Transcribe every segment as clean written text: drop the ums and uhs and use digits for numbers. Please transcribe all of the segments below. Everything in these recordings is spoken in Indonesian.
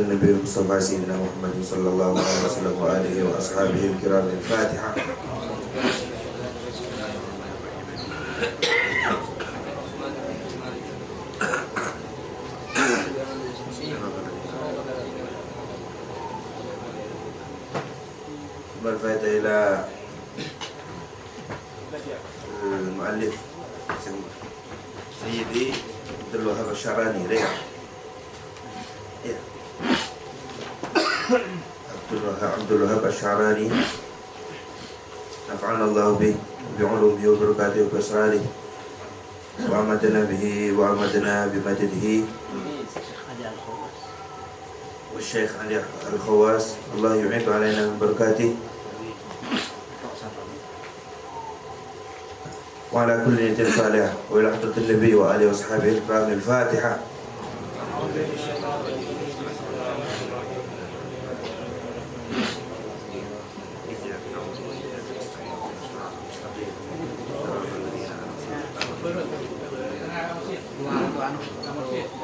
النبي المصطفى سيدنا محمد صلى الله عليه وسلم وآله وأصحابه الكرام. الفاتحة. الفاتحة إلى المؤلف سيدي عبد الوهاب الشعراني. ريح عبد الوهاب الشعراني نفعنا الله به بعلومه وبركاته وبأسراره وأمدنا به وأمدنا بمدده. والشيخ علي الخواس الله يعين علينا من بركاته وعلى كل نية صالحة وإلى حضرة النبي وآله وصحبه الكرام. الفاتحة.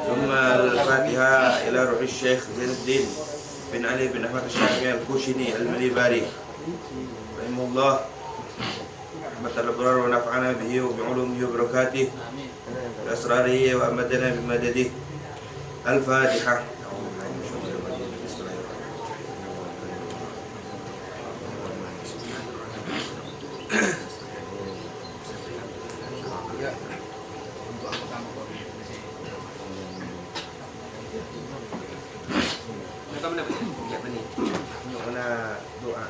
ثم الفاتحة إلى روح الشيخ زين الدين بن علي بن أحمد الشافعي الكوشني المليباري رحمه الله رحمة الأبرار ونفعنا به وبعلومه وبركاته بأسراره وأمدنا بمدده. الفاتحة. Mana doa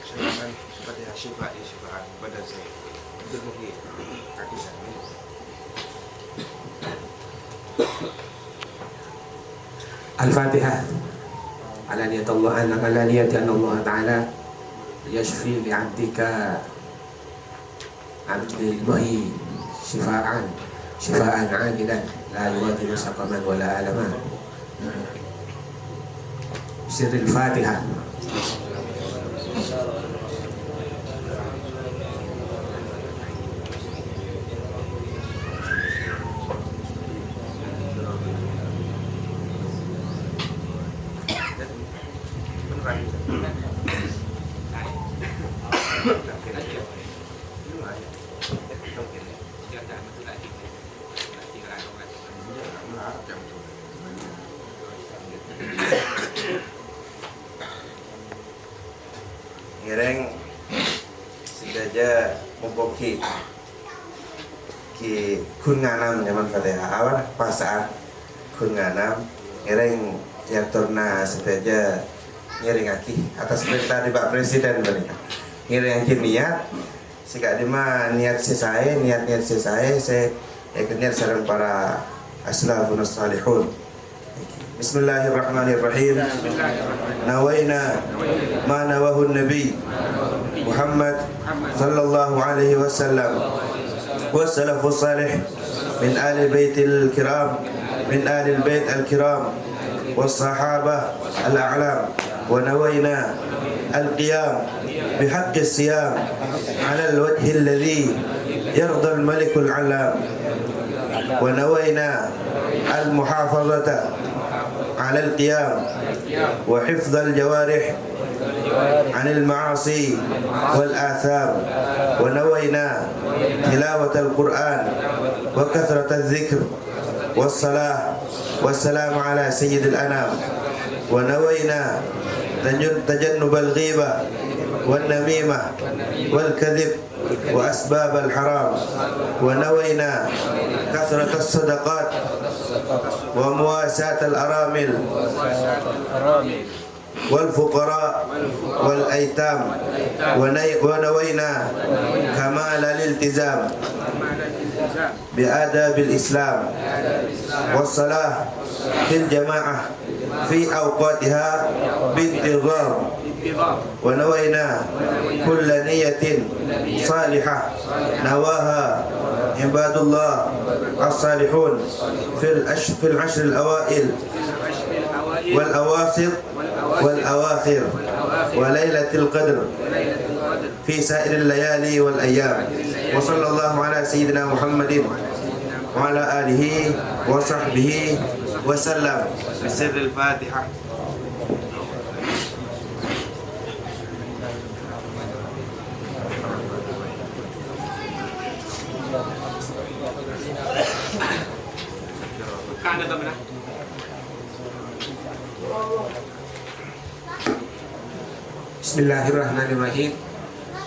syaitan seperti syifa kepada saya untuk mungkin kaki saya. الفاتحة. علانية الله أن الله تعالى يشفي لعبدك عبد المحيي شفاء عاجلا لا يغادر سقما ولا ألما. سر الفاتحة. Ngereng sengaja mempoki ki kun nganam nyaman Fatihah awan pasaan kun nganam ngereng diaturna sengaja ngereng aki atas perintah di Pak Presiden mereka ngereng aki niat sika dima niat saya saya niat sareng para aslafun salihun. Bismillahirrahmanirrahim. Nawaina ma nawahu Nabi Muhammad sallallahu alaihi wasallam wassalafus salih min ahli baitil kiram min ahli bait al-kiram was-sahabah al-a'lam wa nawaina al-qiyam bihaqqi as-siyam ala al-wajhi alladhi yarda al-malik al-'alam wa nawaina al-muhafazata على القيام وحفظ الجوارح عن المعاصي والآثام ونوينا تلاوة القرآن وكثرة الذكر والصلاة والسلام على سيد الأنام ونوينا تجنب الغيبة والنميمة والكذب وأسباب الحرام ونوينا كثرة الصدقات ومواساة الأرامل والفقراء والأيتام ونوينا كمال الالتزام بآداب الإسلام والصلاة في الجماعة في أوقاتها بانتظام ونوينا كل نية صالحة نواها عباد الله الصالحون في العشر الأوائل والأواسط والأواخر وليلة القدر في سائر الليالي والأيام. وصلى الله على سيدنا محمد وعلى آله وصحبه وسلم. بسر الفاتحة. Bismillahirrahmanirrahim.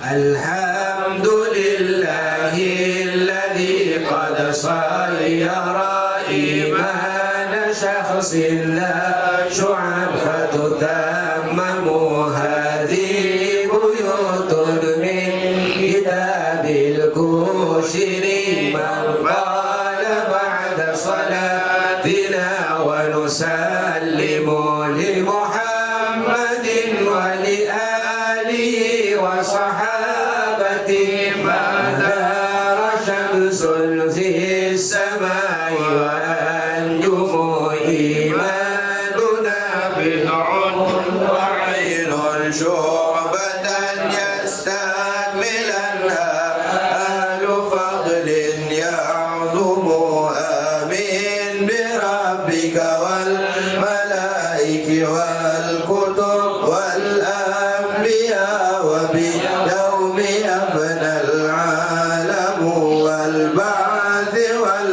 Alhamdulillahilladzi qad sayyara imana syakhsin la syu'ab fatutammamu hadhi buyutun min kitabil kushiri man qala ba'da salatina wa nusallimu li Muhammadin wa li alihi wa sahabati ma dara syamsun fi samai wa anjumu imanuna bid'un wa ainun syu'batan yastakmilanha ahlu fadlin ya'zumu amin bi rabbika wal malaiki wal kutub wal anbiya wa bi yawmi abnal alam wal ba'th wal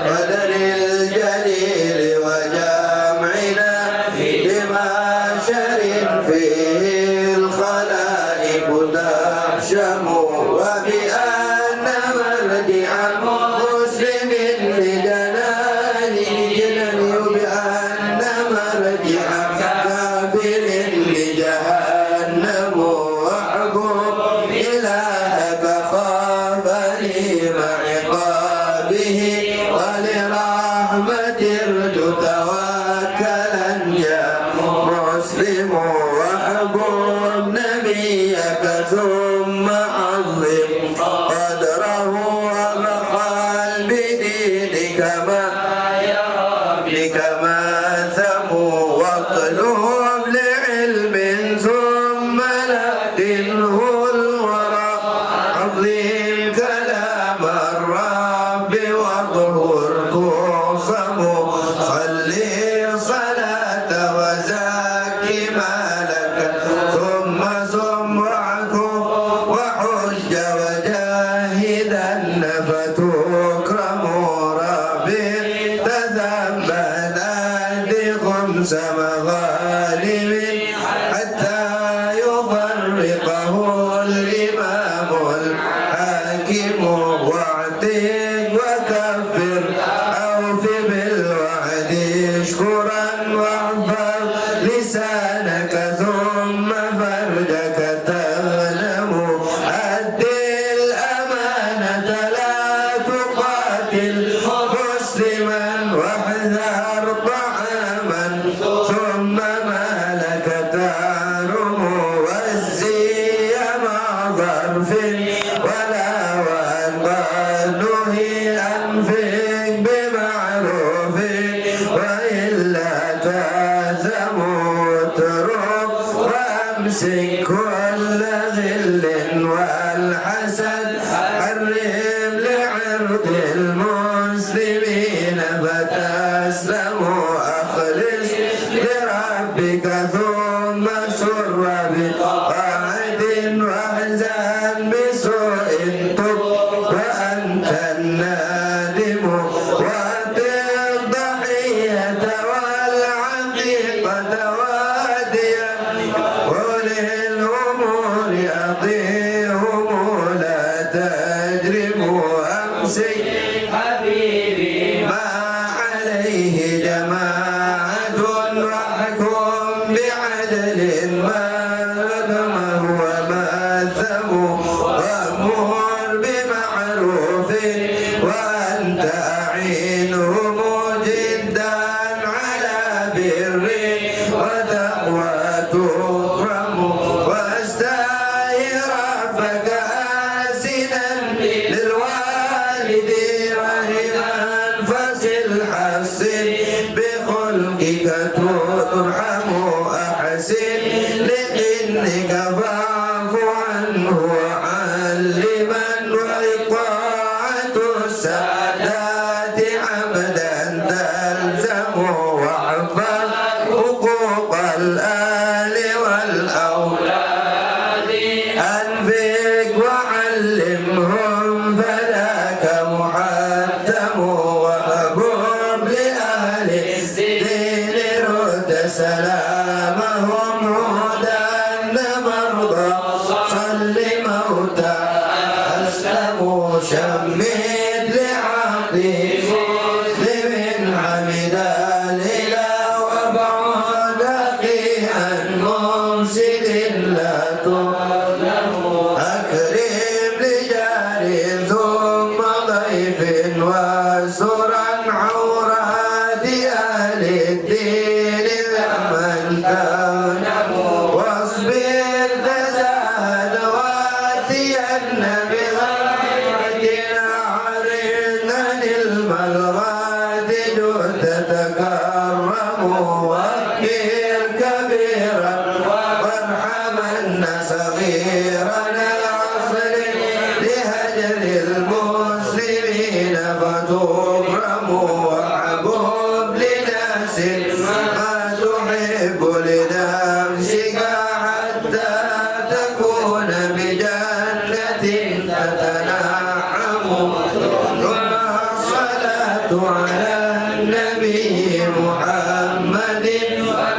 qadaril jalil wa jam'ina bima sharin fihi al khalaiq tahshamu wa bi anna marji'al muslimin li janani bi anna marji'al kafirin li jahannam wa'bud ilahaka khafani ma'iqabihi wa li rahmatir tawakkalan ya muslimu wa'bud nabiyyaka thumma 'azzim qadrahu wa maqal bididika ma بكما ثموا واطلب لعلم ثم لقنه الورى عظيم كلام الرب واطهر كوصم صلي صلاة وزكي مالك ثم زمرعكم وحج وجاهدا فتكرم ربي تذبل خمس مغالب حتى يفرقه الإمام الحاكم واعتق وكفر أوف بالوعد اشكرا واحفظ لسانك ثم فرجك تغنم أدي الأمانة لا تقاتل مسلما واحذر طعاما ثم مالك تحرم والزي مع ظرف ولا وأن نهي أنفق بمعروف وإلا تأثم اترك وأمسك كل غل والحسد حرم لعرض المسلمين فتسلم أخلص لربك ثم سر بقاعد واحزن بسوء تب وأنت النادم وأتي الضحية والعقيقة واديا أولي الأمور أطيعهم لا تجرموا أمسك حبيبي ما عليه جماعة واحكم بعدل ما هو ماثم وأمر بمعروف وأنت أعينهم جدا على بر وتقوى تكرم واستعي ربك آسنا للوالد رحما فصل حسن بخلقك ترحم أحسن لإنك فاعف عنه وعلما وإطاعة السادات عمدا تلزم واحفظ حقوق الآل والأولاد أنفق وعلمهم فذاك محتم وهبهم لأهل الدين رد سلامهم هدى وكبر كبيرا وارحمن صغيرنا أصلح لهجر المسلمين فتكرم وحبوب لناس ما تحب لنفسك حتى تكون بجنة تتنعم ثم الصلاة على النبي محمد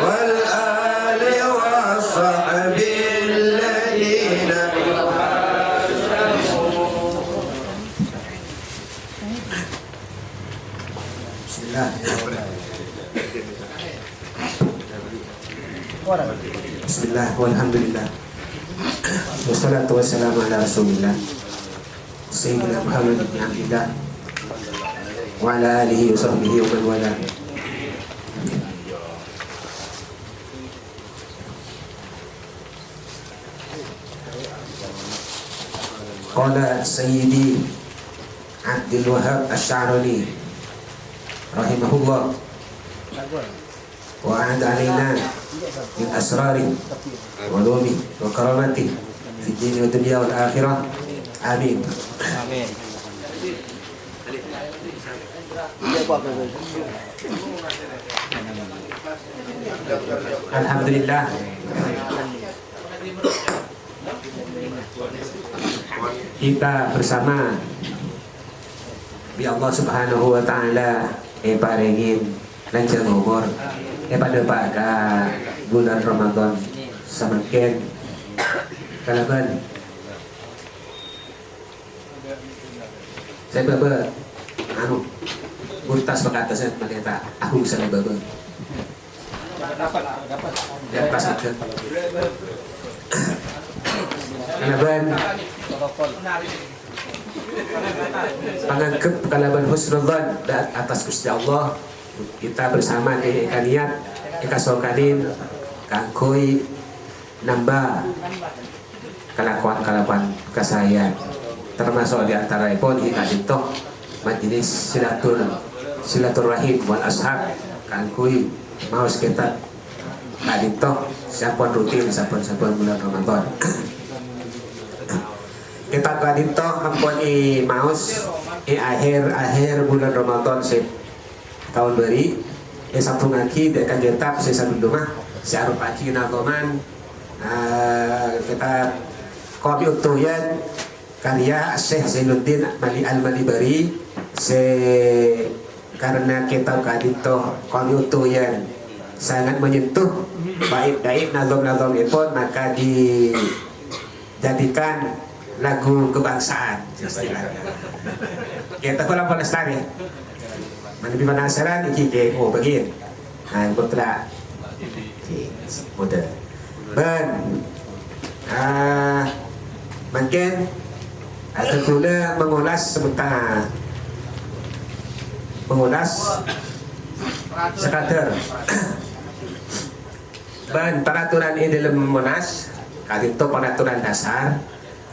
والآل والصحب الذين Bismillah, walhamdulillah, wassalatu wassalamu ala rasulillah Sayyidina Muhammad ibn Abdillah wa ala alihi wa sahbihi wa man wala. Qala Sayyidi Abdul Wahab Asy-Sya'rani rahimahullah wa a'ad alaina min asrari wa ulumi wa karamati fi dini wa dunya wal akhirah. Amin. Amin. Alhamdulillah, kita bersama di Allah Subhanahu wa taala parengin lanjang umur pada pada bulan Ramadan semakin kalaban saya baba murtas berkata saya ternyata aku bisa baba dan pas itu kalaban pangangkep kalaban husnudzan dan atas Gusti Allah kita bersama di kaniat ikasokanin kangkui nambah kelakuan kasayan termasuk di antara pun hingga dintoh majelis silaturahim wal ashab kangkui mau kita kadintoh siapun rutin siapun bulan Ramadan kita kadintoh ampun maus akhir bulan Ramadan tahun beri satu ngaki dekat getap sisa rumah si arup aki nagoman kita kopi utuyan karya Syekh Zainuddin Mali Al-Malibari karena kita kadito kopi utuyan sangat menyentuh baik nagom itu maka dijadikan lagu kebangsaan istilahnya. Kita kurang pelestari lebih penasaran iki oh begin betul mudah ben mungkin tentunya mengulas sebentar sekadar ben peraturan ini dalam Monas kali itu peraturan dasar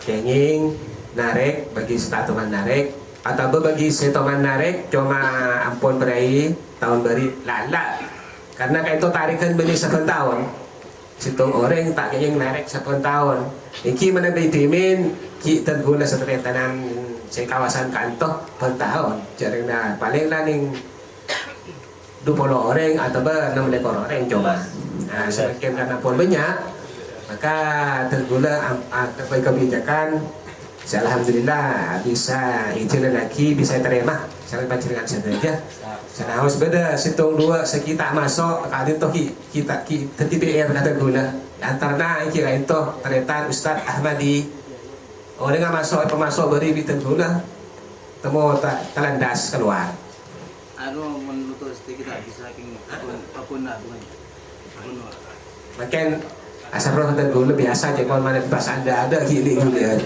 kenging narik bagi setatuman narik atau bagi setoman narik cuma ampun berai tahun beri lala karena kayak itu tarikan beli 1 tahun situng orang tak kayaknya narik 1 tahun iki mana betimin ki terguna setelah tanan saya kawasan kantor per tahun jarang paling lah ning 20 orang atau 6 ekor orang coba nah semakin karena pun banyak maka terguna kebijakan. Alhamdulillah bisa itu lagi bisa terima saya baca dengan saja saya harus beda situng 2 sekitar masuk kali itu kita TPR kata guna antara kira itu ternyata Ustadz Ahmadi orang yang masuk beri bitan guna temu telandas keluar menurut kita bisa apapun makin asal roh dan gula biasa aja kalau mana pas anda ada gili gula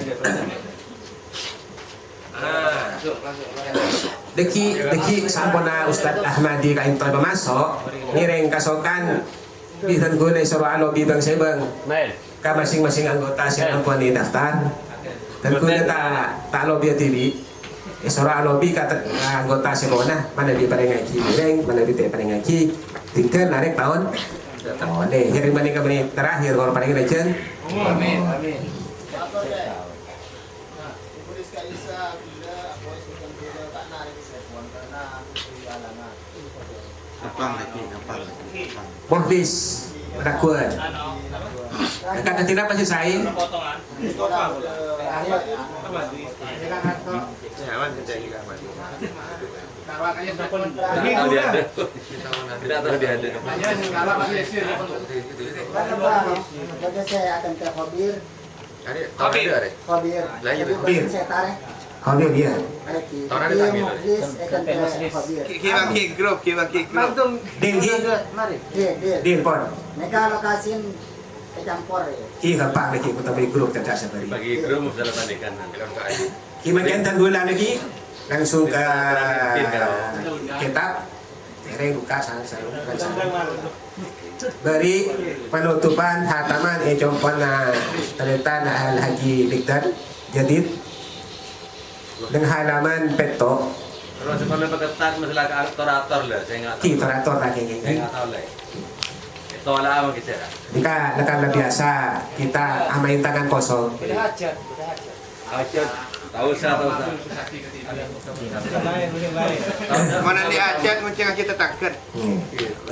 deki sampona Ustadz Ahmadi kain toy pemasok nireng kasokan bitan gula suruh alo bibang sebang ka masing-masing anggota siya ampuan di daftar dan gula tak lobby TV suruh alobi kata anggota sebona mana di paling ngaki nireng mana di paling ngaki tinggal narik tahun. Oh, nih, jadi mana kami terakhir kalau paling legend. Amin. Amin. Napang lagi. Mohlis, Rakuan. Dekat nanti apa sih saya? Jangan kerja di kamar. Jadi saya akan ke Khobir. Saya tarik. Oh dia. Mukhlis akan ke Khobir. Kibaki grup. Deal, Mari. deal pon. Mereka lokasin kecampur ya. Ki gampang lagi kita bagi grup caca sebari. Bagi grup dalam pandikan nanti. Ki bagian bulan lagi langsung ke kitab. Kira buka sana. Beri penutupan hataman jompona terletak Al-Haji Diktat Jadid dengan halaman peto Kalau sebelum peketat masalah aktor-aktor lah, saya nggak tahu. ki teratur lagi Saya gini. nggak tahu lah. Itu lah apa kita? Jika biasa kita amain tangan kosong. Acet, tahu usah. Mana diajak macam kita takkan.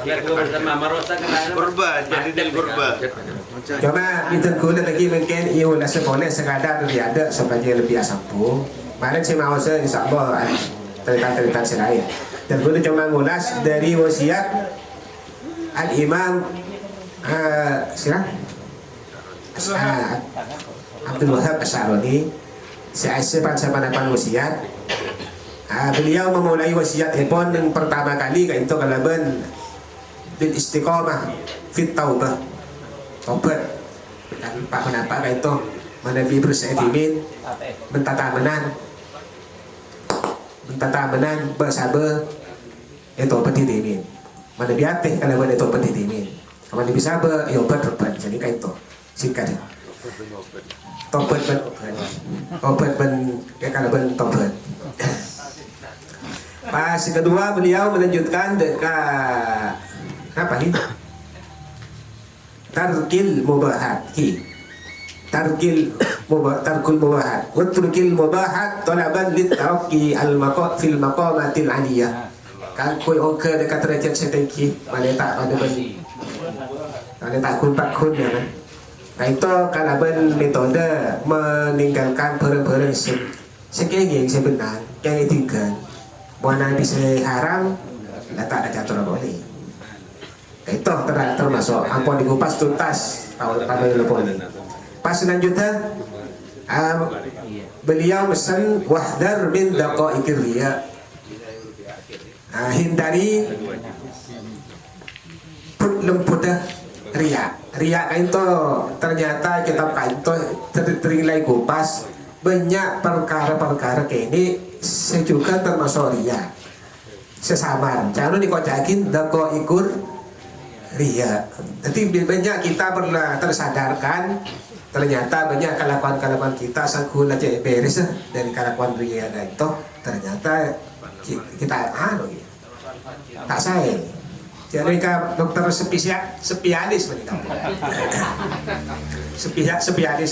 Lihat gua bersama Marosa kena Kurba, jadi del kurba. Cuma itu gula lagi mungkin ia ulah sekolah sekadar dia ada sebagai lebih asapu. Mana saya mau se insya Allah cerita selain. Dan gula cuma ngulas dari wasiat Al Imam Abdul Wahab Asy'arani sepan wasiat. Beliau memulai wasiat epon yang pertama kali itu kalaban bil istiqamah fit taubah. Tobat dan Pak kenapa itu Nabi bersaidimin mentata menan bersabar itu petidimin mana biateh kalau mana itu petidimin mana bisa ber yo berdebat jadi kayak itu singkat tobat ya kalau ben tobat. Pas kedua beliau melanjutkan dekat apa ini tarkil mubahat tarkul mubahat wa tarkil mubahat talaban litarqi fil maqamatil aliyah kan koi oke dekat derajat setengki mana tak pada bani mana tak kun ya kan nah itu kalaban metode meninggalkan barang-barang sekenging sebenar yang ditinggal mana bisa haram tak ada catur boleh itu termasuk ampun dikupas tuntas pada telepon. Pas selanjutnya beliau pesan wahdar min daqaiqir riya. Hindari lempudah riya. Riya itu ternyata kitab itu terinilai kupas banyak perkara-perkara kini saya juga termasuk riya. Sesamar. Jangan dikocakin daqaiqur ria. Jadi banyak kita pernah tersadarkan ternyata banyak kelakuan kita sangkul aja beres dari kelakuan ria itu ternyata kita tak saya. Jadi dokter spesialis mereka. Spesialis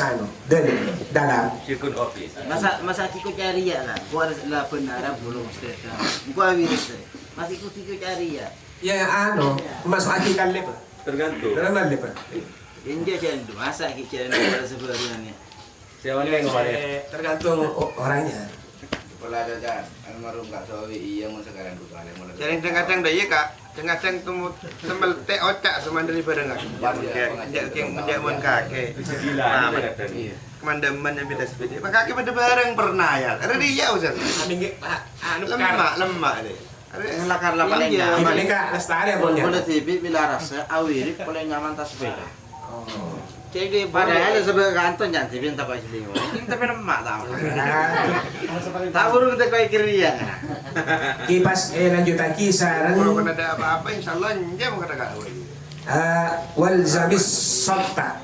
dalam Cikun office. Masa kiko cari ya lah. Gua lah benar belum cerita. Gua virus. Masih kiko cari ya. ya masuk akil kan lepas Tergantung. dalam lepas India jangan masa kita pada sebenarnya. Siapa nih yang kemarin? tergantung orangnya. Pola ada almarhum Kak Sowi iya mau sekarang bukan mau. Kadang-kadang dah ya kak. Kadang-kadang temu tembel teh ocak sama daripada enggak. Menjak mon kakek. Gila. Kemandaman yang beda sepeda. Pak kakek pada bareng pernah ya. Karena dia usah. Lemak deh. Ngelakar lapangan Iya. nyaman. Ini kak lestari ya punya. Boleh TV bila rasa awiri boleh nyaman tas sepeda. Jadi padahal sebagai kantor jangan TV tak pakai sini. Ini tapi lemak tahu. Tak buruk kita kau kiri ya. Kipas lanjut lagi sarang Kalau ada apa-apa insya Allah dia mau kata kak. wal zabis sabta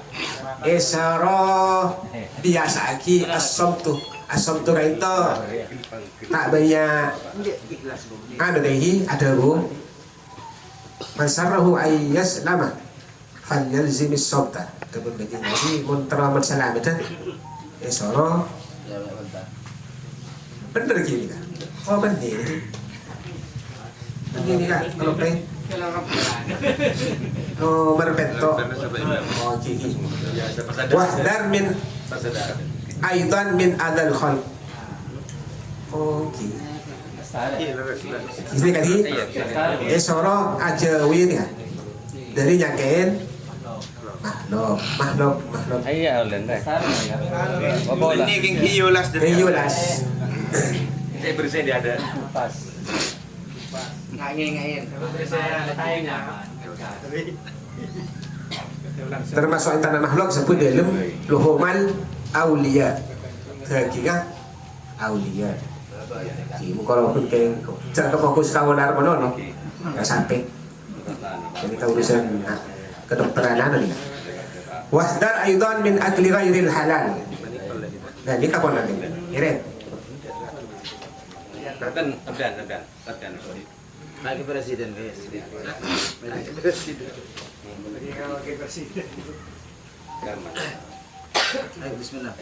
esaro biasa lagi asabtu itu tak banyak Dia ikhlas bu. ada bu Man sarrahu ay yaslama falyalzim as-sabta. Tebun begini lagi mun teramat salamet soro Ya, bentar. bener gini kan? Oh bener. Begini kan kalau pengen oh berbentuk oh gini. Wahdar min aidan min adal khalq. Oh gini. Ini kali soro ajawin ya. Dari nyangkein makhluk. Iya, ulen deh. Ini king hiyulas dari Yulas. Saya bersih dia ada. Ngain. Termasuk antara makhluk sebut dalam luhumal aulia. Hakikat aulia. Ibu kalau pun kayak jangan fokus kawan darah no, nggak sampai. Jadi kita urusan kedokteran nih. Wahdar aidan min akli ghairil halal. Nah, ini kapan nanti? Iren. Tekan. Lagi presiden guys. Lagi presiden. Ayo bismillah.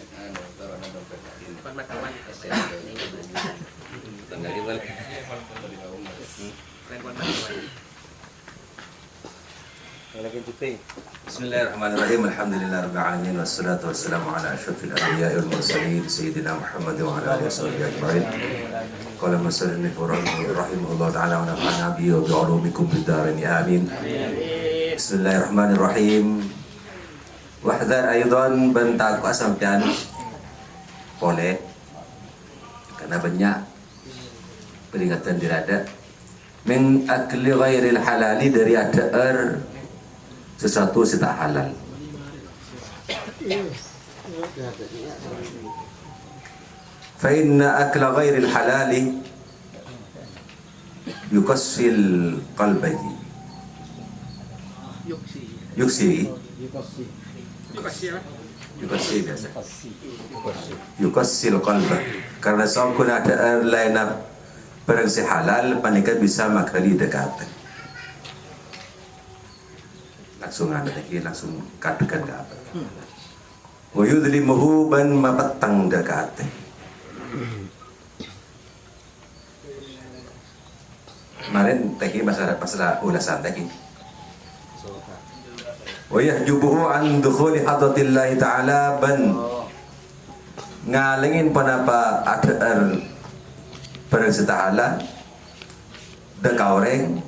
Bismillahirrahmanirrahim. Alhamdulillahirabbil alamin wassalatu wassalamu ala asyrafil anbiya'i wal mursalin sayyidina Muhammad wa ala alihi washabbihi ajma'in. Qala musannif rahimahullah ta'ala wa nafa'ana bihi wa bi ulumikum fid dharain amin. Bismillahirrahmanirrahim. Wahdar aidan bentak sampean boleh karena banyak peringatan dirada min akli ghairil halali dari ada'ar sesuatu yang tak halal. Fa inna akla ghairil halali yukassil qalbihi. Yuksi biasa. Yukassil qalbah. Karena sangkun ada lain barang si halal panika bisa makali dekat. Langsung ada lagi langsung kadekan ke apa? Wa yudlimuhu ban mapatang dekat. Kemarin tadi masalah ulasan tadi. Wa yahjubuhu an dukhuli hadratillah ta'ala ban ngalengin panapa ada barang si ta'ala dekaureng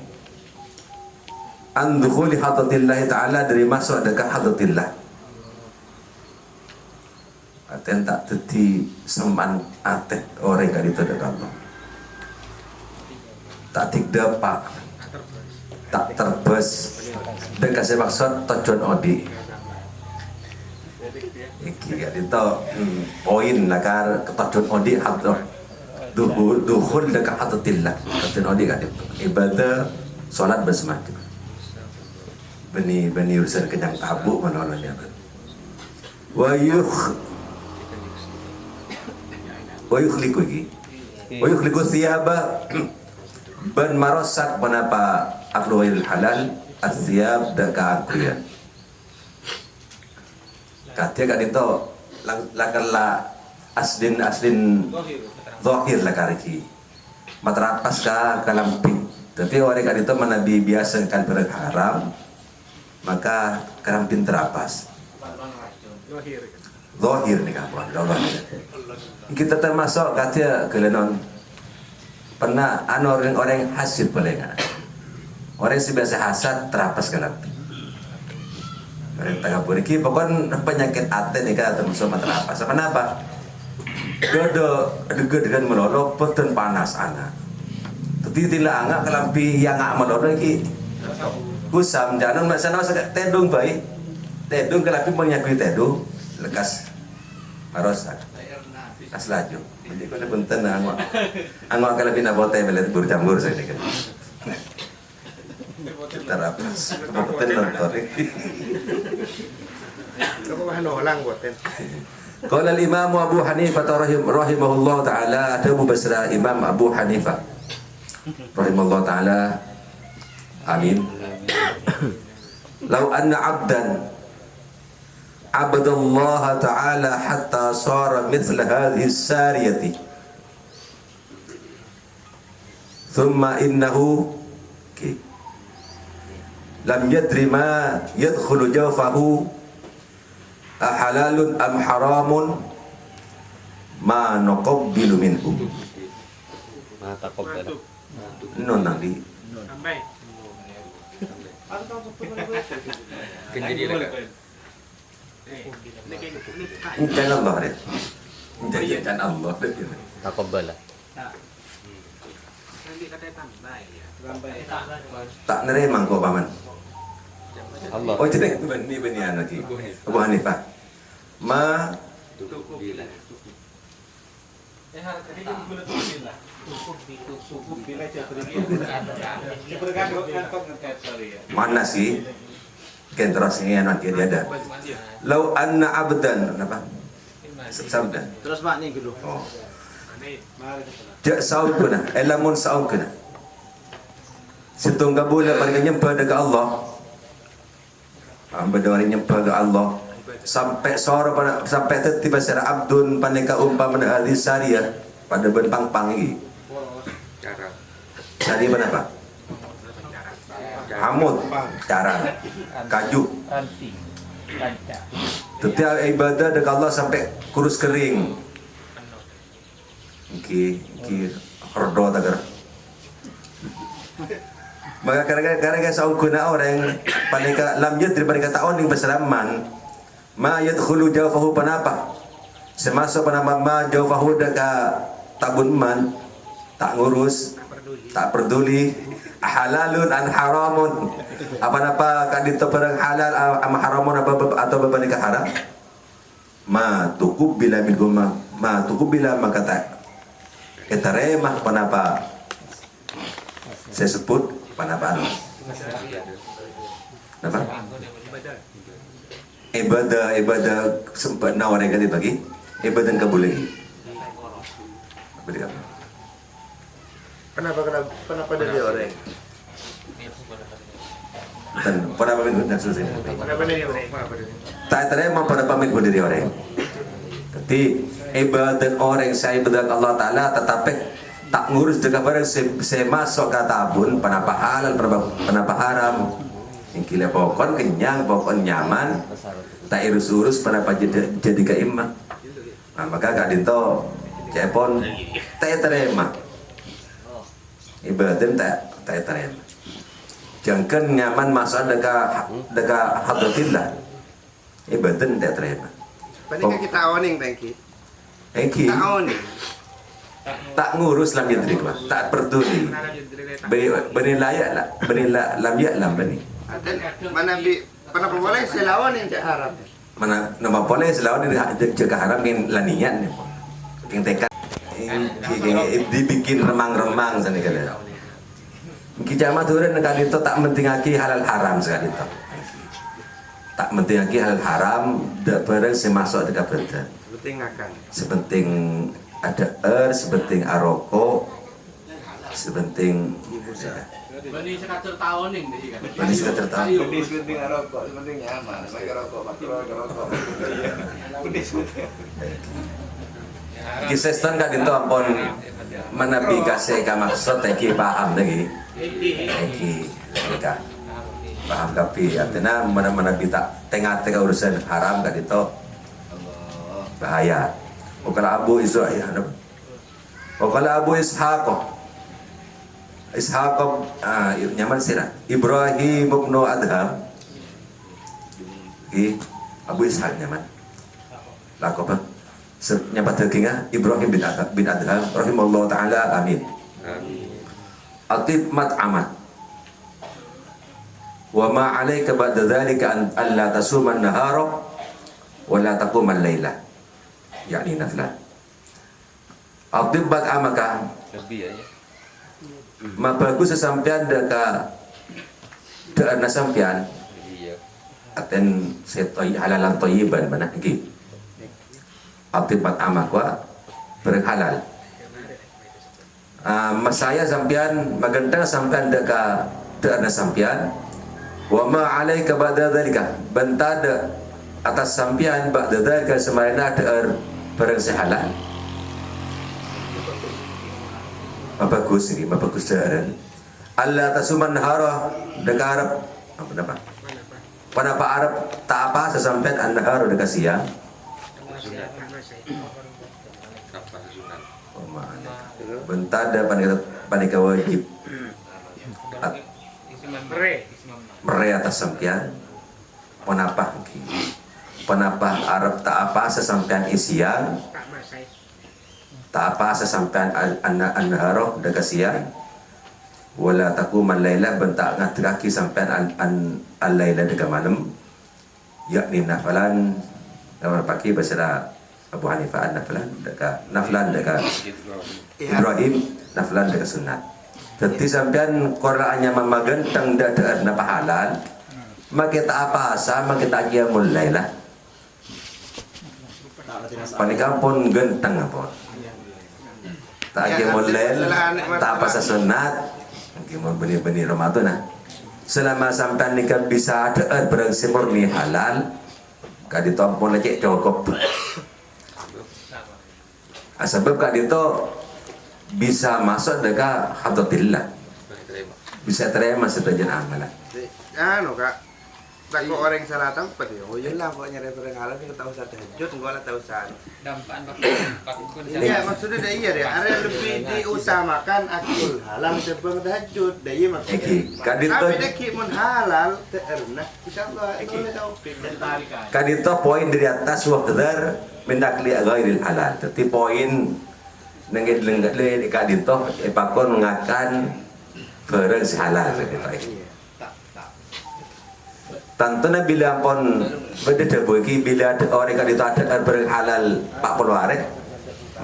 an dukhuli hadratillah ta'ala dari masuk dekat hadratillah. Aten tak teti seman aten orang kali itu dekat Allah. Tak tikdapak tak terbes dekat saya maksud tujuan odi. Iki ya itu poin lakar tujuan odi hadrat dukhul dekat hadratillah. Tujuan odi kan ibadah solat bersemakna. Beni urusan kenyang tabu menolongnya. Wa yukhliqu thiyaba ban marosak menapa akluil halal athiyab daka akuyan. Katanya kan itu lakala aslin zahir lakariki matrapas ka kalamping. Tapi orang kan itu menabi biasakan berharam maka kerampin terapas. Zahir nih kawan, kita termasuk katanya kelenon pernah orang hasid boleh kan? Orang yang biasa hasad terapas kalamping. Orang tengah buriki pokoknya penyakit hati nih kan termasuk terapas. Kenapa? Dodo dengan melolok petun panas anak. Tapi tidak angak kalamping yang angak melolok iki. Kusam jangan masana sakit tedung baik. Tedung kalamping menyakui tedung lekas marosak. Kas laju. Jadi kalau punten angak kalamping nabote belet berjamur saya kan. Terapas. Punten nonton. Kamu bahan ulang buatin. Qala al-Imam Abu Hanifah rahimahullah taala ada Abu Basra Imam Abu Hanifah rahimahullah taala Amin. Lau anna abdan abadallaha ta'ala hatta sara mithla hadhihi sariyati thumma innahu lam yadri ma yadkhulu jawfahu ahalalun am haramun ma nuqabbilu minhu. Non nanti Jangan Allah deh. Jangan Allah deh. Taqabbala. Tak nerima kau paman. Allah. Oh jadi ini benih lagi. Abu Hanifah. Ma mana sih? Kentrasnya nanti dia ada. Lau anna abdan apa? Sabda. Terus mak ni dulu. Oh. Jak saum kena, elamun saum kena. Setunggal bulan pada nyembah dekat Allah. Berdua nyembah dekat Allah. Sampai sore pada sampai tiba secara abdun paneka umpama hadis syariah pada benpang-pang ini. Syariah mana apa? Hamud, cara, kaju. Setiap ibadah dekat Allah sampai kurus kering. Iki rodo tagar. Maka gara-gara saung guna orang paneka lam yadri paneka taon ning basraman ma yadkhulu jawfahu panapa. Semasa panapa ma jawfahu deka tabun man tak ngurus, tak peduli. Halalun an haramun apa-apa kadito barang halal am haramun apa atau apa nikah haram ma tukub bila minhum ma tukub bila maka tak ketaremah panapa saya sebut panapa apa ibadah sempat nawar kali bagi ibadah kabuleh berikan. Kenapa dari orang? Dan pada pamit dan selesai. Tak terima pada pamit dari orang. Jadi ibadat orang saya ibadat Allah Taala tetapi tak ngurus dengan barang saya masuk ke tabun panapa halal panapa haram. Ingkila pokon kenyang pokon nyaman tak urus panapa jadi keimah. Nah, maka kak Dinto cepon tak terima. Ibadah tak terima. Jangan nyaman masuk dekat hadratillah. Ibadah tak terima. Paling kita awning tangki. Eki Tak awning. tak ngurus lam yadri tak peduli. Beni layak lah, beni lam yak beni. Mana bi kenapa boleh selawan yang tak harap. Mana nama boleh selawan ini jaga haram yang lanian. Yang tekan dibikin remang-remang sana kalian. Kijama turun kali itu tak mentingaki halal haram sekali itu. Tak mentingaki halal haram barang semasuk dekat badan. Penting akan. Sepenting ada sepenting aroko, sepenting Bani sekatur tahun nih kan. Bani sekatur tahun. Penting rokok, penting nyaman. Pakai rokok, pakai rokok. Kisah kan itu ampun menabi kasih ke maksud teki paham lagi. Teki mereka paham kapi artinya mana tak tengah urusan haram kan itu bahaya. Kalau Abu Israel, kalau Abu Ishaq nyaman sirah Ibrahim ibn Adham, Abu Ishaq nyaman. Laku apa? Nyapat dagingnya Ibrahim bin Adham rahimahullah ta'ala amin. Atib mat'amat wa ma alaika ba'da dhalika an alla tasuma an-nahara wa la taquma al-laila yakni nafla. Atib mat'amaka Lebih aja. ma bagus sesampian deka deka nasampian Iya. aten setoy halalan toyiban mana lagi. Aktibat amak wa berhalal. Masaya sampean maganda sampean deka ada sampian wa ma alaika ba'da dzalika bentada atas sampian ba'da dzalika semarina ada barang sehalal bagus ini bagus jaran Allah tasuman hara dekarap apa pada Pak Arab tak apa sesampai an-nahar dekat siang bentada panika wajib mere atas sampian penapa Arab tak apa sesampian isian tak apa sesampian an-nahar dekat siang wala taquman laila bentak ngatraki sampean al-laila dekat malam yakni nafalan nama pagi bahasa Abu Hanifah naflan dekat Ibrahim naflan dekat sunat jadi sampean Qur'annya memagentang dadaan napa halal maka tak apa sama kita qiyamul laila panika pun genteng apa tak qiyamul lail tak apa sunat mau benih-benih Ramadan selama sampai nikah bisa ada berangsi murni halal kak dito pun lagi cukup sebab kak dito bisa masuk dekat hadratillah bisa terima setujuan amalan Anu kak, tak kok orang salah tempat ya. Oh iya lah pokoknya referensi halal kita tahu satu tahajud, enggak lah tahu satu. Dampaan Iya maksudnya dah iya deh. Ada lebih diutamakan akul halal sebelum tahajud. Dah iya maksudnya. Tapi dah kimun halal terna. Insyaallah boleh taufik dan tarikan. Kadito poin dari atas waqdar mendakli ghairil halal. Tapi poin nenggit lenggale kadito ipakon ngakan barang halal kadito. Tantuna bila pun beda bagi bila orang kadito ada barang halal pak peluare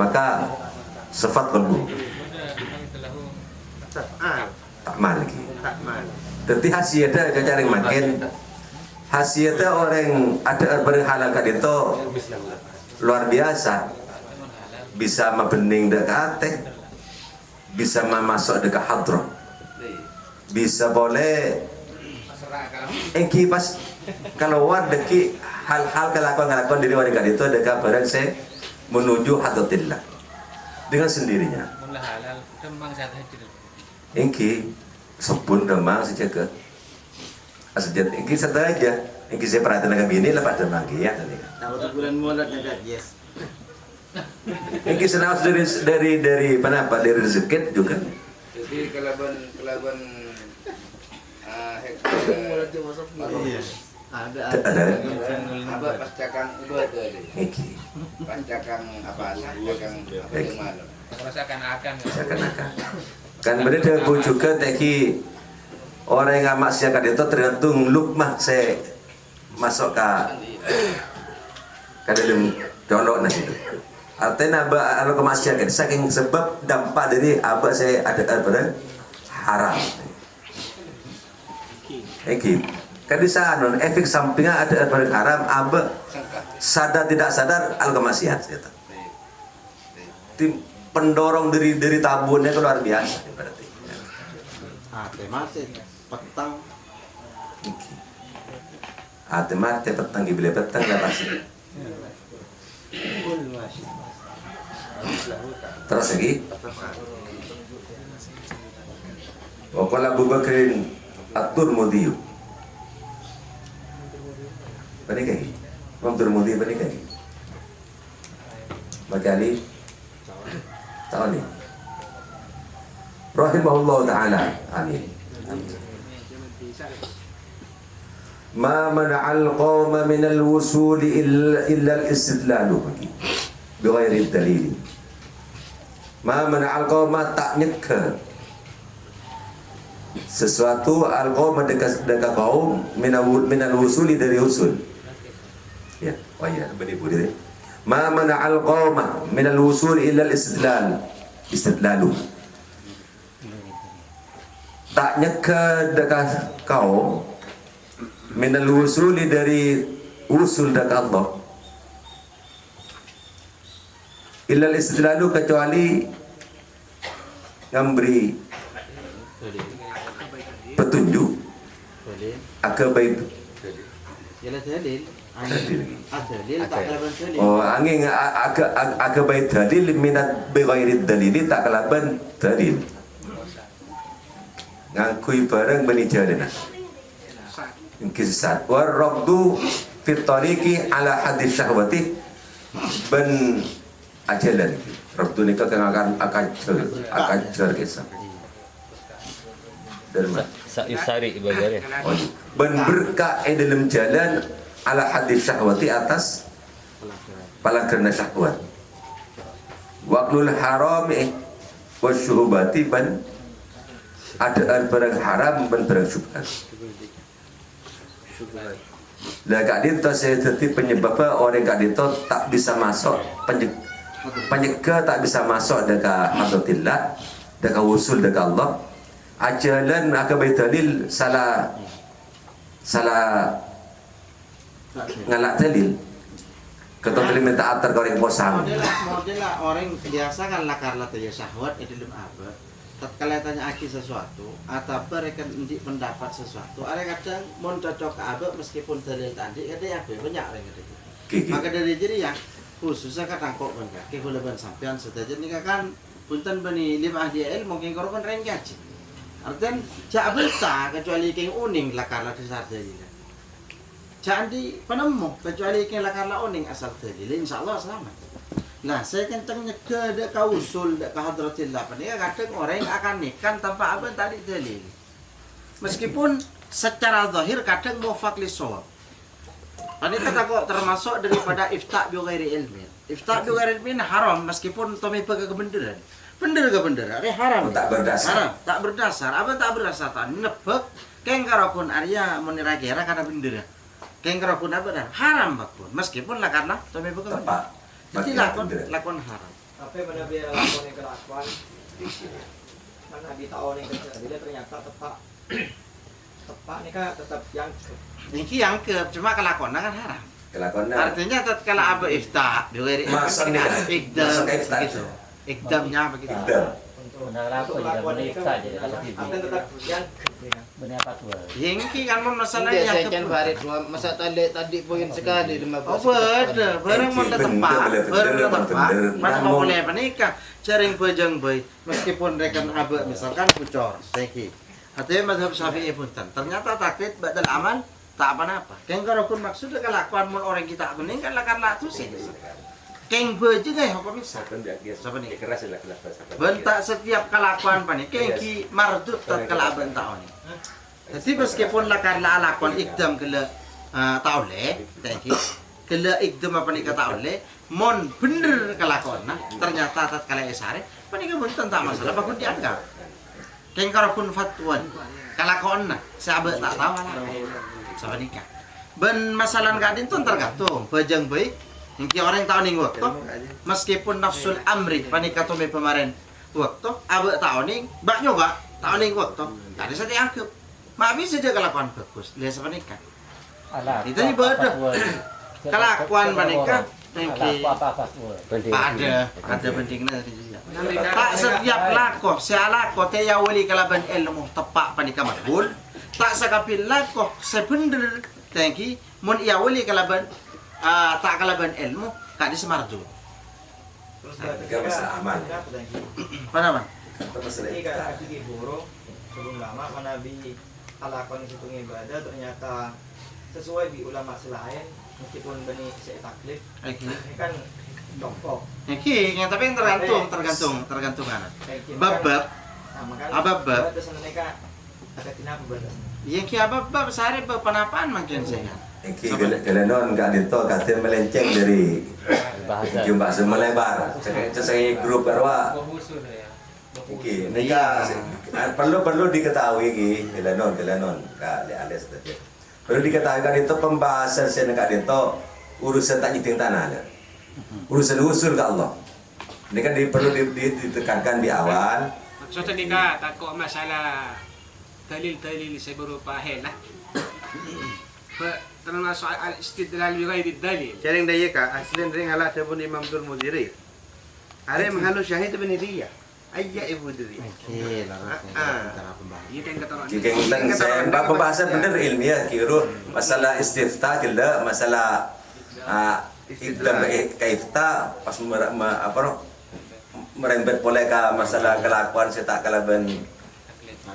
maka sifat kalbu tak mal lagi. Tapi hasiatnya cari makin hasiatnya orang ada barang halal kadito luar biasa bisa membening dekat bisa memasuk dekat hadrah bisa boleh engki pas keluar deki hal-hal kelakuan diri wanita itu dekat barang saya menuju hadratillah dengan sendirinya engki sebun demang sejaga asjad engki saja engki saya perhatian dengan bini lepas demang ya Nah, untuk bulan mulut dekat, yes. engki senawas dari apa dari rezeki juga Jadi kelaban ada apa pacakan ibadah deh. engki Pacakan apa yang malam. Seakan-akan kan berbeda pun juga teki orang yang maksiat itu tergantung lukmah saya masuk ke dalam colok nah itu artinya kalau kemaksiatan saking sebab dampak dari apa saya ada haram kan di sana efek sampingnya ada barang haram apa sadar tidak sadar al kemaksiat gitu. Tim pendorong dari tabunnya itu luar biasa berarti. Mati petang. Mati petang gila petang ya pasti. Terus lagi. Waqala Abu Bakrin At-Turmudi. Banikai. Imam Turmudi banikai. Makali tahun ini. Rahimahullah ta'ala. Amin. Ma mana'al qawma minal wusuli illa al-istidlalu bighairi dalil. Ma mana'al qawma tak nyekka sesuatu al-qawma dekat kaum minal wusuli dari usul. Ya, oh iya, beribu diri. Ma mana'al qawma minal wusuli illa al-istidlalu. Tak nyekka dekat kaum minal wusuli dari usul dekat Allah illal istidlalu kecuali memberi petunjuk dalil. Akabai Yalah dalil. Dalil tak kalaban dalil. oh angin akabai dalil minat bighairi dalili tak kalaban dalil. Ngakui barang bani jalana. Kisah warabdu fi tariqi ala hadis syahwati ban ajalan. Rabdu ni kan akan cer kisah. Derma. Yusari ibadah. Ben berkah dalam jalan ala hadis syahwati atas palakerna syahwat. Waqlul harami wa syuhbati ban adaan barang haram ban barang syubhat. Lah kak dito saya jadi penyebab orang kak dito tak bisa masuk penyegah tak bisa masuk dekat hadratillah dekat usul dekat Allah. Ajalan akabai dalil salah ngalak dalil kata dalil minta atar korek posang Model lah orang biasa kan lakar latih syahwat itu dalam apa. Tatkala tanya aki sesuatu atau mereka mendapat sesuatu, ada kadang mau cocok ke abah meskipun dalil tadi ada apa banyak orang gitu. Maka dari jadi yang khususnya kadang kok bangga, kekuleban sampean sedaja ni kan punten bani lima ahli ilmu mungkin korban lain gaji. Artian cak berta kecuali keng uning lakar latih sarjana. Cak di penemu kecuali keng lakar la uning asal dalil, insyaallah selamat. Nah, saya kencang nyegah dek ka usul dek ka hadratillah. Padahal kadang orang akan nikah tanpa apa tadi dalil. Meskipun secara zahir kadang muwafaq li shawab. Padahal kata kok termasuk daripada ifta' bi ghairi ilmi. Ifta' bi ghairi ilmi haram meskipun tomi pakai kebenaran. Bener ke bener? Ari haram. tak berdasar. Haram, tak berdasar. Apa tak berdasar? Tak nebak keng karakun Arya menira-kira karena bener. Keng karakun apa dah? Haram bakun. Meskipun lah karena tomi pakai tepat. jadi lakon haram. Tapi mana biar lakon yang kelakuan, mana di tahun yang kecil ternyata tepak nih kak tetap yang Ini yang ke cuma kelakonan kan haram. Kelakuan Artinya tatkala apa ifta, Masuk nih kan? ikdam Masuk ifta. begitu. Ikdamnya begitu. untuk Kelakuan tetap yang Benar fatwa. Yang kan masalahnya yang ke masa tadi poin sekali 15. Oh bener, barang mau tempat, barang tempat, mana mau boleh menikah, jaring bejeng boy, meskipun rekan abah misalkan bocor, seki. Artinya mazhab Syafi'i pun ternyata takut badal amal tak apa-apa. Keng karokun maksudnya kelakuan mun orang kita kuning kan lakar latu sih. Keng bejeng hukum misal. Siapa nih? Bentak setiap kelakuan panik, kengki mardut tatkala abah tahu nih. Jadi meskipun lakar la lakon ikdam kela taule, tadi kela ikdam apa nih kata taule, mon bener kelakon nah ternyata tatkala esare, panik pun tak masalah, bakun dianggap. Keng karapun fatwan, kelakon nah, sahabat tak tahu lah, sahabat nikah. Ben masalah kadin tuh tergantung, bajang baik, yang orang tahu nih waktu, meskipun nafsul amri, panik kata me pemarin waktu, abah tahu nih, bak nyoba, tahu nih waktu, ada saya dianggap. Mak bisa dia kelakuan bagus, lihat siapa nikah. Itu ni bodoh. Kelakuan menikah, thank ada pentingnya. Tak setiap lakoh, sealakoh teh wali kalaban ilmu tepak panikah makbul. Tak sakapil lakoh sebener, thank you. Mun ia wali kalaban tak kalaban ilmu, kak di semarju. Tiga masalah aman. Apa nama? Masalah ini kan di burung sebelum lama mana bi alakon situ ibadah ternyata sesuai di ulama selain meskipun benih saya taklif ini kan dokter Yang tapi yang tergantung kan. Babab, ababab. terus mereka ada kenapa batas Yang ki ababab sehari berpanapaan makin saya. Iki gelenon gak dito katanya melenceng dari bahasa melebar. Saya grup karwa. Iki nika perlu diketahui iki gelenon kak alias tadi. Perlu diketahui kan itu pembahasan saya kak dito urusan tak nyiting tanah. Urusan usul ke Allah. Ini kan perlu ditekankan di awal. Maksudnya nika takut masalah dalil saya berupa helah. Termasuk al-istidlal bi ghairi dalil. Jaring daya ka aslin ring ala tabun Imam Dul Mudiri. Are menghalu syahid bin dia. ayah ibu diri. Oke, lalu cara pembahasan. Kikeng tan saya pembahasan bener ilmiah kiro masalah istifta kila masalah ikdam kaifta pas merembet boleh ka masalah kelakuan saya tak kalaban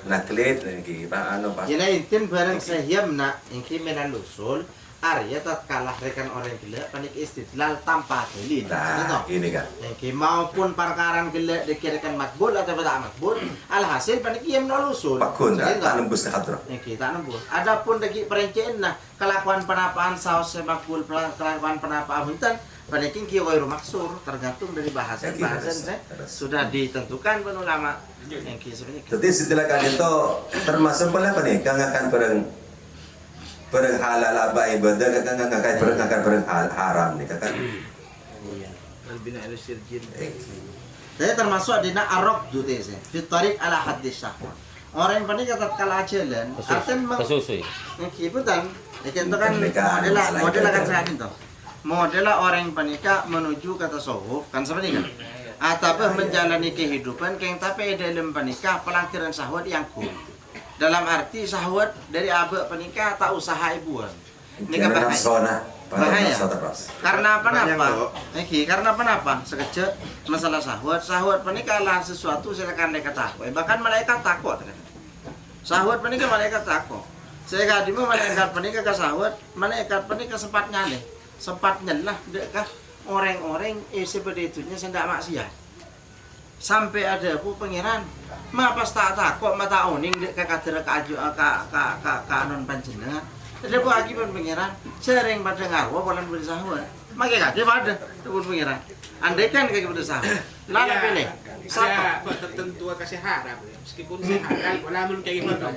naklit lagi ano pas. Jadi intin barang sahiyam nak ingki menalusul Arya tatkala rekan orang gila panik istidlal tanpa dalil. Nah, gini kan. Ingki maupun perkara gila dikirakan makbul atau tidak makbul, alhasil panik ia menalusul. Pakun tak nembus ke hadroh. Ingki tak nembus. Adapun deki perincian nah kelakuan penapaan saus makbul kelakuan penapaan huntan panik ingki wairu maksur tergantung dari bahasan sudah ditentukan pun ulama. Ingki sebenarnya. Jadi setelah kan itu termasuk pula apa nih? Kangakan barang halal apa ibadah kangakan barang haram nih kan? Iya. Jadi termasuk dina arok dute se. Fitarik ala hadis syahwat. Orang yang panik kata kala jalan, artinya Kesusui. Kiputan, itu kan model kan saya itu. Model orang yang panika menuju ke tasawuf kan seperti kan. Atau menjalani kehidupan yang tapi dalam panika pelanggaran syahwat yang cool. Dalam arti syahwat dari abah panika tak usaha ibuan. Ini bahaya. Karena apa? Karena apa? Sekejap masalah syahwat panika lah sesuatu silakan mereka takut. Bahkan malaikat takut. Syahwat panika malaikat takut. Saya kadimu malaikat panika ke syahwat, malaikat panika sempat nyalah dekat orang-orang seperti itunya sendak maksiat. Sampai ada aku pangeran pas tak takut mata oning dek kakadera kanon panjenengan ada aku lagi pun pangeran sering pada ngarwa bulan bersahwat makai kaki pada pun pangeran andai kan kaki bersahwat lalu pilih Saya tertentu kasih harap meskipun saya harap walaupun kayak gimana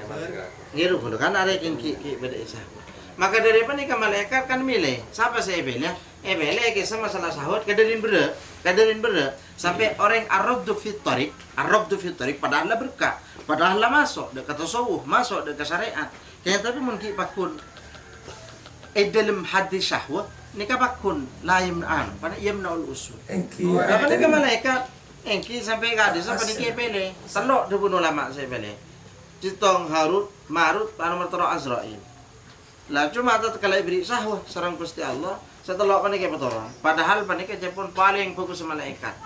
ngiru dulu kan ada yang ki beda syahwat maka dari apa nih malaikat kan milih siapa saya pilih pilih kisah masalah syahwat kadarin berde sampai orang arabdu fitarik padahal lah berkah padahal lah masuk dekat tasawuf masuk dekat syariat kayak tapi mungkin pakun dalam hadis syahwat nikah pakun lain pada ia menol usul apa nih malaikat engki sampai gadis sampai nikah pilih telok dulu ulama saya pilih Citong Harut Marut nomor tero Azrail lah cuma tatkala ibri syahwat sareng Gusti Allah setelah panik petoran padahal panik Jepun paling bagus malaikat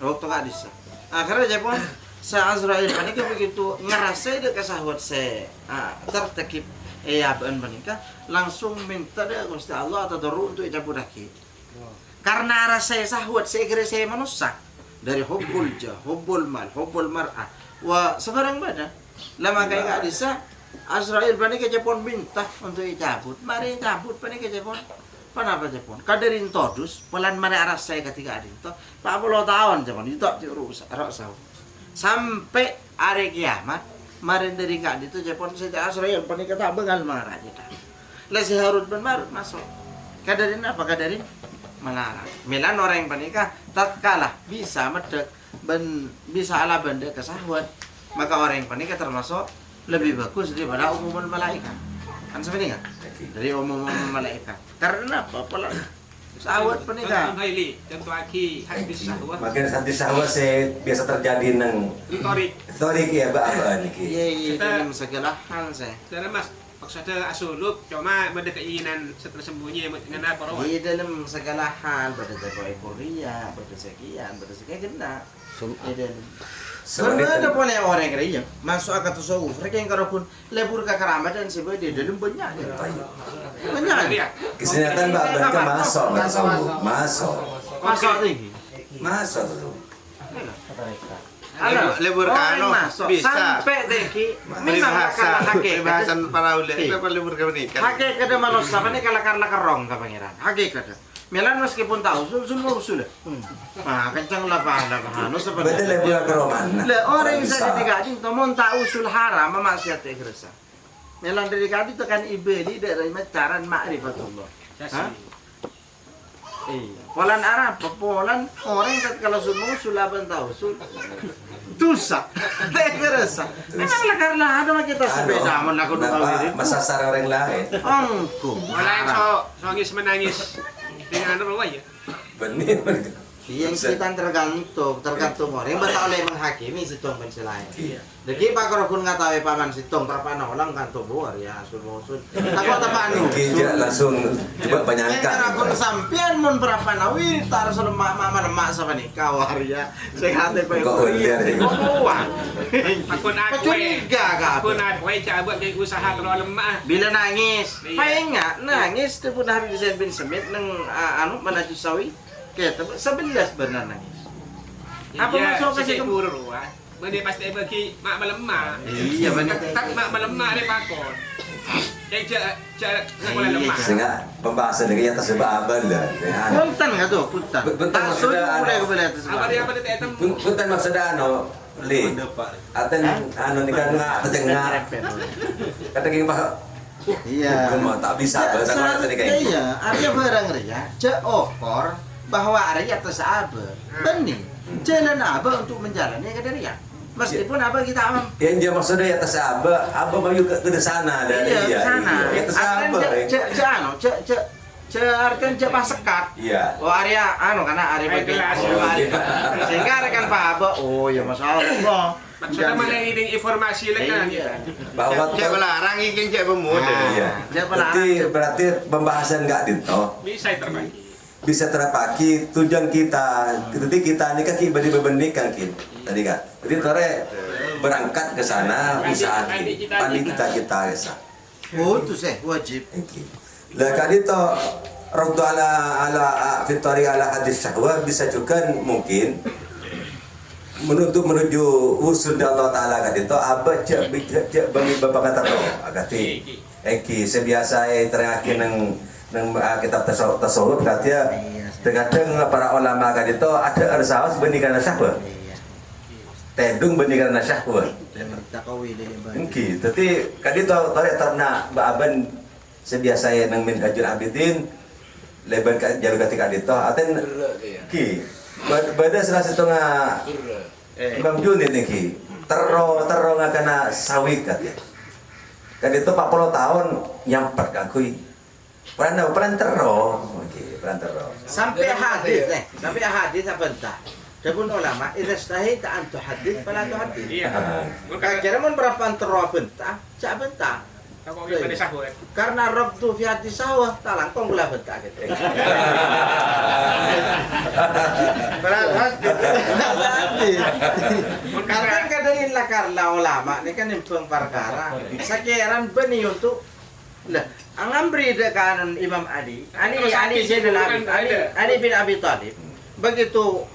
waktu hadis akhirnya Jepun Azrail panik begitu ngerasa dia kesahwat tertekip abang panik langsung minta dia Gusti Allah atau doru untuk cabut lagi karena rasa sahwat saya kira saya manusia dari hubbul jah hubbul mal hubbul mar'ah wah sekarang badan lama kayak hadis Azrail panik Jepun minta untuk cabut mari cabut panik Jepun Kenapa Jepun? Kadarin todus, pelan mana arah saya ketika ada itu, 40 tahun Jepun itu rusak. Sampai hari kiamat, marin dari kak itu Jepun sejak Azrail panik kata bengal marah kita. Lesi Harut ben Marut masuk. Kadarin apa kadarin? Melarang. Milan orang yang panikah tatkala bisa medek bisa ala benda kesahwat, maka orang yang panikah termasuk lebih bagus daripada umuman malaikat. Kan seperti kan? Dari umuman malaikat. Karena apa? Sahwat panikah. Contoh lagi hadis sahwat. Makin hadis sahwat saya biasa terjadi nang Torik ya apa niki. Iya dalam segala hal saya. Dalam mas maksudnya asulub cuma ada keinginan tersembunyi dengan apa rawat. Iya dalam segala hal pada jago euforia, pada sekian kena. Iya sebenarnya ada boleh orang kerja masuk akal tasawuf. Mereka yang kalau pun lebur ke keramat dan sebagainya di dalam banyak. Kesehatan Mbak masuk tinggi. Masuk tuh. Lebur kano bisa sampai deki memang kalau bahasan para ulama itu lebur ke menikah. Hakikat manusia ini kalau karena kerong ke pangeran. Hakikat. Milan meskipun tahu usul. Nah, kencang lah pahala seperti. Betul lebur ke roman. Orang yang saya dikading tomon tak usul haram maksiat ikhlas. Milan dari kadi tekan ibeli dari macaran ma'rifatullah. Iya. Polan Arab, polan orang kalau sulaban tahu tusak, terasa. Memanglah karena ada kita sepeda melakukan dua masasar orang lain. Angku. Mulai so nangis menangis dengan apa ya? Benih. Yang kita tergantung orang betul oleh menghakimi situng pensilain. Jadi pak korupun ngatawi paman situng perpana orang kan tubuh ya sun. Takut apa anu? Kita langsung coba penyangka. Korupun sampean mun perpana wih tar sun lemak sama nih kawar ya. Sehat pe. Kok liar ini? Akun aku. Curiga ka. Akun aku cabut kayak usaha terlalu lemah. Bila nangis, paenga nangis tu pun hari disebin semit nang anu manaju sawi. Kita 11 benar nangis. Apa masuk ke situ? Benda pasti bagi mak melemah. Iya benar. Tak mak melemah dia pakon. Jadi sekolah lemah. Sehingga pembahasan ini atas sebab abang dah. Punten nggak tuh punten. Punten maksudnya boleh ke beli atas. Apa dia tetem? Punten maksudnya anu li. Aten anu ni kan nggak tengah. Kata gini pak. Iya. Cuma tak bisa bahasa kalau tadi kayak. Iya, ada barang ya. Ceokor bahwa area atas abe. Benih. Jalan abah untuk menjalani kadarian. Meskipun abah kita am. Yang dia maksudnya ya atas abah maju ke sana dari Iya, dia. ke sana. Ya atas abah. Artian cek sekat. Iya. Oh area anu karena area bagian. Sehingga rekan Pak Abah, oh ya masalah. Maksudnya mana ini informasi lagi Bahwa Cek melarang ikin cek pemuda. iya. Berarti pembahasan enggak dito. Bisa terpaki tujuan kita. Jadi kita ini kan bagi bebendikan tadi kan. Jadi tore berangkat ke sana bisa pandi kita bisa. Oh itu sih wajib. Lah kan itu Rabdu ala fitari ala hadis syahwa bisa juga mungkin menuju usul Allah Ta'ala kan itu apa cek bagi bapak kata roh agati eki sebiasa terakhir nang kitab tasawuf katanya terkadang para ulama kan itu ada arsawas benih syahwa tedung benih syahwa mungkin tapi kan itu tarik ternak baaban sebiasa nang min hajul abidin leban jalur ketika itu aten ki beda salah setengah Imam Junid nih ki tero nggak kena sawit katanya kan itu 40 tahun nyamper kakui peran tero sampai hadis apa entah Dabun ulama idza stahita an tuhaddits fala tuhaddits. Iya. Kira mun berapa antara bentah, cak bentah. Karena rabtu fi hati sawah talang kong gula bentah gitu. Karena kadangin karena ulama ini kan impung perkara. Sakiran beni untuk lah angambri dekan Imam Ali bin Abi Thalib. Begitu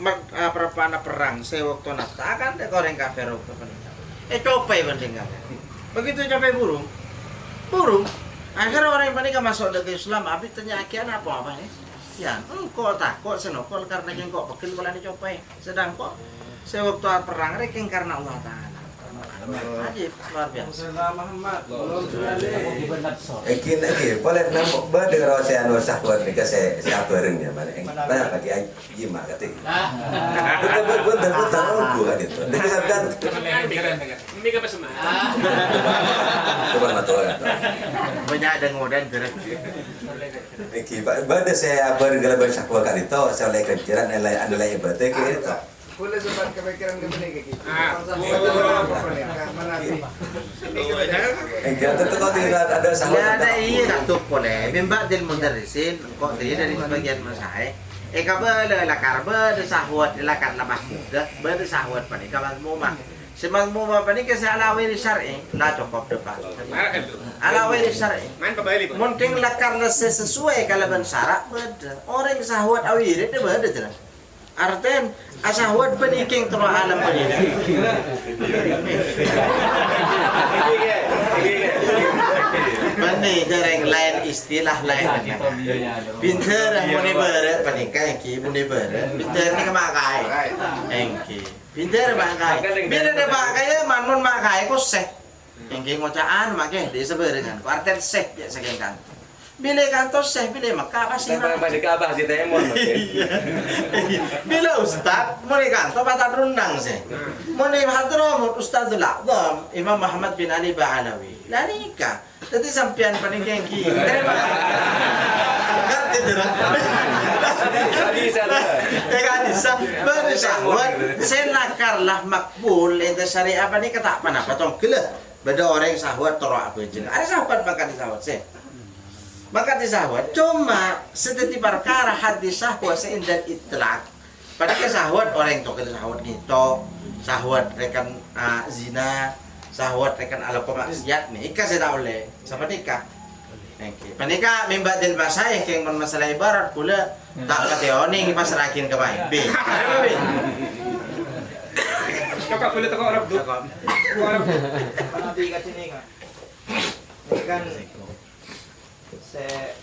perang sewaktu nafta kan goreng kafir waktu peninggal. Copai peninggal. Begitu capai burung. Akhirnya orang yang panik masuk ke Islam. Abi tanya akian apa ya? Ya, engkau takut senokol karena engkau pekil kalau dicopai. Sedang kok sewaktu perang reking karena Allah Taala. Ajib luar biasa. Ekin boleh nampak berdengar saya anu sahwat ni saya bareng ya mana banyak lagi jima kata. Betul aku kan itu. Dengan kan ini apa semua? Tuan matur. Banyak dan ngodan gerak. Ekin pada saya bareng dalam sahwat kan itu saya lagi kerjaan nilai ibadah ke itu. Boleh sempat kepikiran ke mana kayak gitu. Tentu kau tidak ada sahwat. Ya ada iya tak boleh. Bimbak dil mudarrisin kok dia dari sebagian masalah. Kabel lakar ber sahwat lakar labah muda ber sahwat pani kamal mumah. Semal mumah pani ke alawai syar'i la cukup depan. Alawai syar'i. Mungkin lakar sesuai kalaban syarat ber orang sahwat awir itu ber jelas. Artian asahwat peniking terus alam penini. Bani dereng lain istilah lain. Pinter muni bere penikai ki muni bere. Pinter ni kemakai. Engki. Pinter makai. Bila de makai manun makai ko seh. Engki ngocaan make di sebere kan. Artian seh ya saking kan. Bila kantos seh bila Mekah pasti. Balik Ka'bah si Temon. Bila ustaz muni kanto patah rundang sih. Muni hadramut Ustadzul A'zam Imam Muhammad bin Ali Ba'alawi. Lanika. Jadi sampean paningking ki. Ngerti tidak? Bisa lah. Bisa bersahwat senakarlah makbul ente syariah apa ni kata apa napa tong kelah beda orang sahwat torak apa je ada sahabat makan sahwat se makan sahwat cuma sedeti perkara hadis sahwat seindah itlak pada ke sahwat orang tu kena sahwat gitu sahwat rekan zina sahwat rekan ala pemaksiat ni ikah saya tak boleh siapa nikah. Panika mimba del bahasa yang masalah ibarat pula tak kata oning pasrakin ke baik. B. Kakak boleh tengok Arab tu. Nabi kat sini kan. Ini kan saya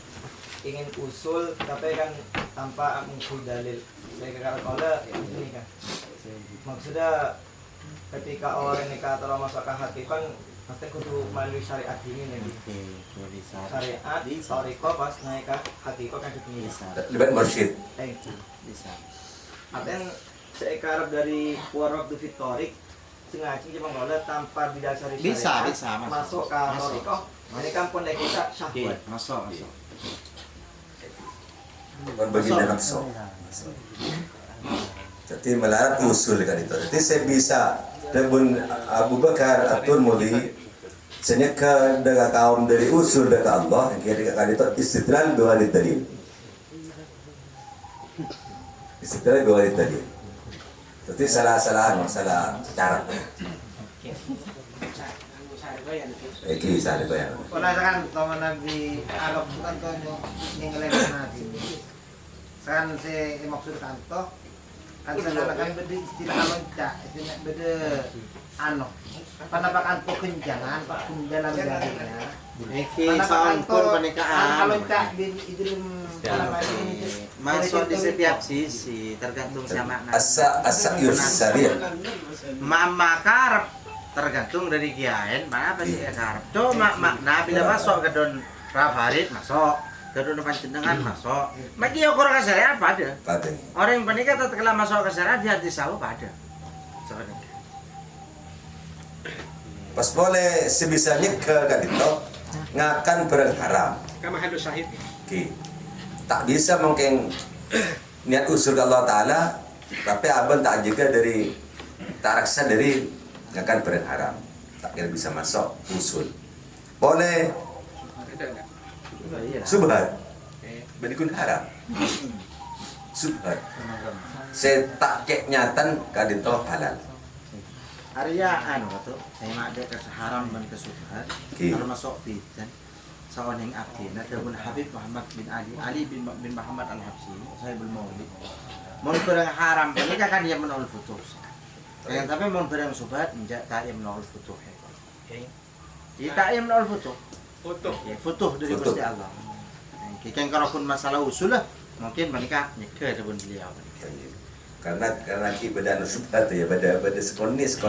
ingin usul tapi kan tanpa mengkul dalil. Saya kata kalau ini kan. Maksudnya ketika orang nikah atau masuk ke hati kan pasti kudu melalui syariat ini lagi. Syariat, toriko pas naik ke hati kok kan bisa. Libat mursyid. Bisa. Artinya saya karab dari warok du fitorik sengaja cuma ngolah tanpa didasari syariat. Bisa, masuk ke toriko. Ini kan pun lagi kita syahwat. Masuk. Bukan baginda nafsu. Jadi melarat usul kan itu. Jadi saya bisa Ibn Abu Bakar At-Tirmidzi senyaka dengan kaum dari usul dari Allah yang kira kali itu istidlal biwalid dalil. Istidlal biwalid dalil. Jadi salah cara. Iki salah bayang. Kalau kan teman Nabi Arab bukan tuh ninggalin Nabi. Kan si maksud kanto kan kan beda istilah loncat istilah beda ano penampakan po kenjangan dalam darinya Soal pun pernikahan loncat di dalam masuk di setiap sisi tergantung sama makna. Asa yusariyah. Mama karep tergantung dari kiain mana apa sih karep. Cuma makna bila masuk ke don Rafarid masuk ke don panjenengan masuk. Maki orang kasar apa ada? Pada. Orang yang pernikah telah masuk ke syariat di hati sawo pada. Sebenarnya. Pas boleh sebisanya ke kadito ngakan berharam. Kama hadu syahid. Ki. Tak bisa mungkin niat usul ke Allah Ta'ala tapi abang tak juga dari tak raksa dari ngakan berharam. Tak kira bisa masuk usul. Boleh subhat. Berikut haram. Subhat. Saya tak kek nyatan kadito halal. Arya anu tu, saya mak ada haram dan kesubhat. Kalau masuk bidan, sawan yang abdi. Ada pun Habib Muhammad bin Ali bin Muhammad Al-Habsyi. Saya belum maulid. Mau berang haram, ini kan dia menolak futuh. Yang tapi mau berang subhat, menjak tak yang menolak futuh. Jadi tak yang menolak futuh. Futuh dari Gusti Allah. Kan kalau pun masalah usul lah, mungkin mereka nyekeh dengan beliau. Karena beda subhat ya, beda sekonis.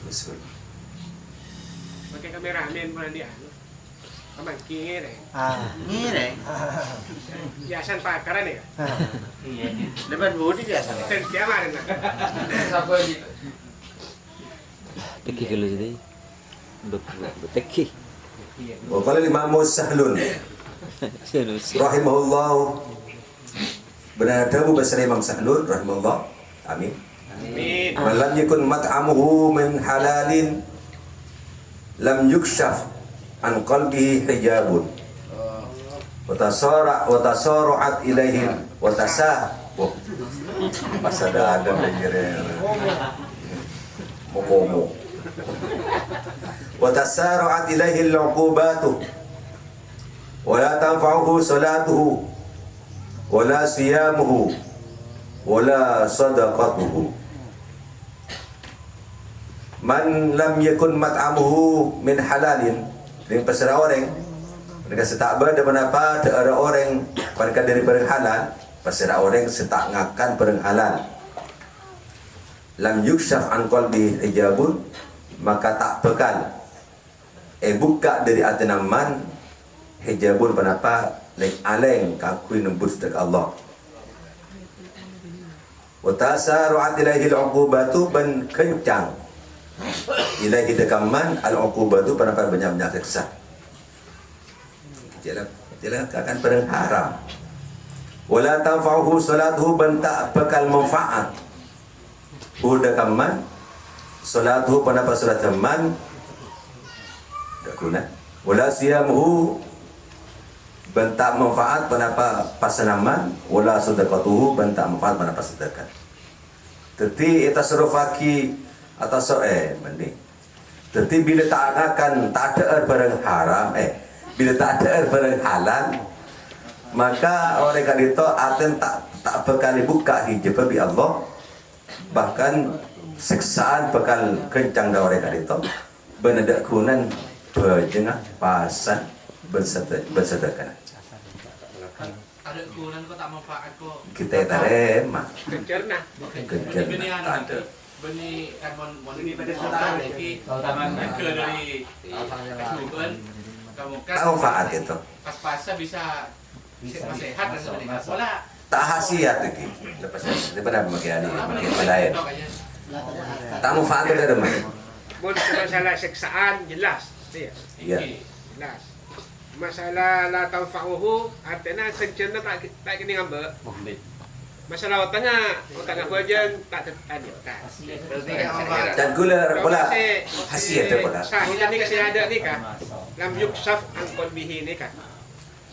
Usul. Pakai kamera amin pun dia. Kaman kiri. Ngire. Biasan pakaran ya. Iya. Lepas budi biasa. Kemarin. Teki kalau jadi. Teki. Wa qala Imam Sahlun rahimahullah benar dawu basri Imam Sahlun rahimahullah. Amin. Amin. Malam yakun mat'amuhu min halalin lam yukshaf an qalbihi hijabun wa tasara'at ilaihi wa tasah pasada ada begire mokomo wa tasara'at ilaihi al-uqubatu wa la tanfa'uhu salatuhu wa la siyamuhu wa la sadaqatuhu. Man lam yakun mat'amuhu min halalin, dengan pasal orang mereka setak berada menapa ada orang mereka dari barang halal, pasal orang setak ngakan barang halal. Lam yukshaf an qalbi hijabun, maka tak bekal buka dari atanaman hijabun penapa lain aleng kakui nembus dekat Allah. Wa tasaru'at ilaihi al-uqubatu ban kencang ilaihi dekaman al-uqubatu penapa banyak siksa. Jelas akan barang haram. Wala tanfa'uhu salatuhu bentak bekal manfaat. Udah kaman salatuhu pada salat teman tak guna. Wala siyamuhu bentak manfaat pada pasanaman. Wala sedekatuhu bentak manfaat pada sedekah. Tetapi eta surufaki atau mending. Tetapi bila tak akan tak ada barang haram bila tak ada barang halal, maka orang kadito aten tak bakal buka hijab bi Allah, bahkan siksaan bakal kencang dah orang kadito benedak kunan berjengah pasan bersedekah. Ada kunan kok tak manfaat kok. Kita terima. Kencerna. Kencerna tak ada. Beni kan mon ini pada saat lagi taman ke dari Tuban kamu kan Manfaat itu. pas-pasnya bisa sehat dan sebagainya. Bola Tak khasiat lagi. Lepas daripada memakai lain. Tak manfaat itu ada mana? Masalah siksaan jelas. Iya. Jelas. Masalah la tanfa'uhu artinya kencerna tak kini ngambek. Masalah otaknya bagian tak ada kan. Dan gula pula khasiat itu pula. Sahih ni kasi ada ni kan. Lam yuksaf an qalbihi ni kan.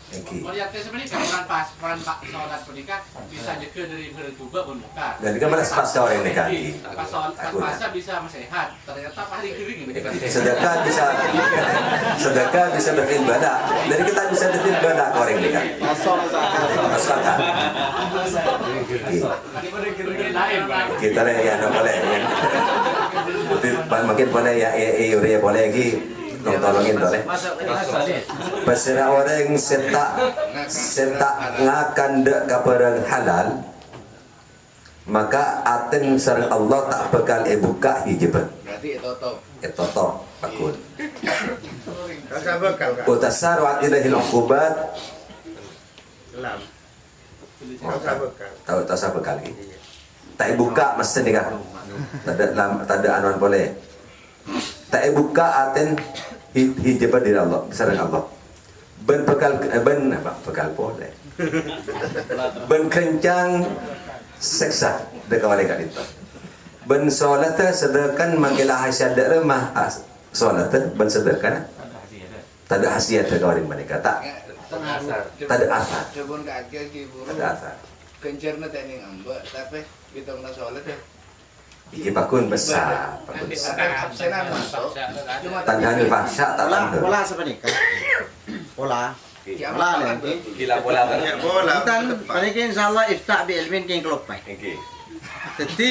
Okey. melihat sebenarnya kan peran Pak sholat pernikah bisa je dari bertuba pun bukan. Dan kan malas pas orang ini kan. Pas sholat bisa sehat. Ternyata hari kering ini. Sedekah bisa beribadah. Jadi kita bisa beribadah ke orang ini kan. Masalah. Kita lah ya no boleh. Makin boleh ya ya boleh lagi. Tolongin boleh. Pasal orang setak ngakan dek kabarang halal, maka aten sareng Allah tak bakal buka hijab. Berarti Etoto pakun. Kasa bekal kan? Utasar wa ilahil uqubat. Lam. Kasa bekal. Tahu tasar bakal lagi. Tak buka mesti nikah. Tak ada anuan boleh. Tak buka aten hijab dari Allah, sareng Allah. Ben bekal boleh. Ben kencang seksa dekat malaikat itu. Ben solat sedekah manggil hasyad mah solat ben sedekah. Tak ada khasiat dekat orang malaikat tak. Tak ada asar. Coba kakek kiburu. Tak ada asar. Kencerna teknik ambek tapi kita nak solat ya. Iki pakun besar, pakun besar. Absenan masuk. Cuma Tandanya bahasa tak tanda. Pola sebenarnya. Pola nanti. Gila bola kan? ya bola. Kita panika insyaallah ifta bi ilmin king kelopai. Okey. Jadi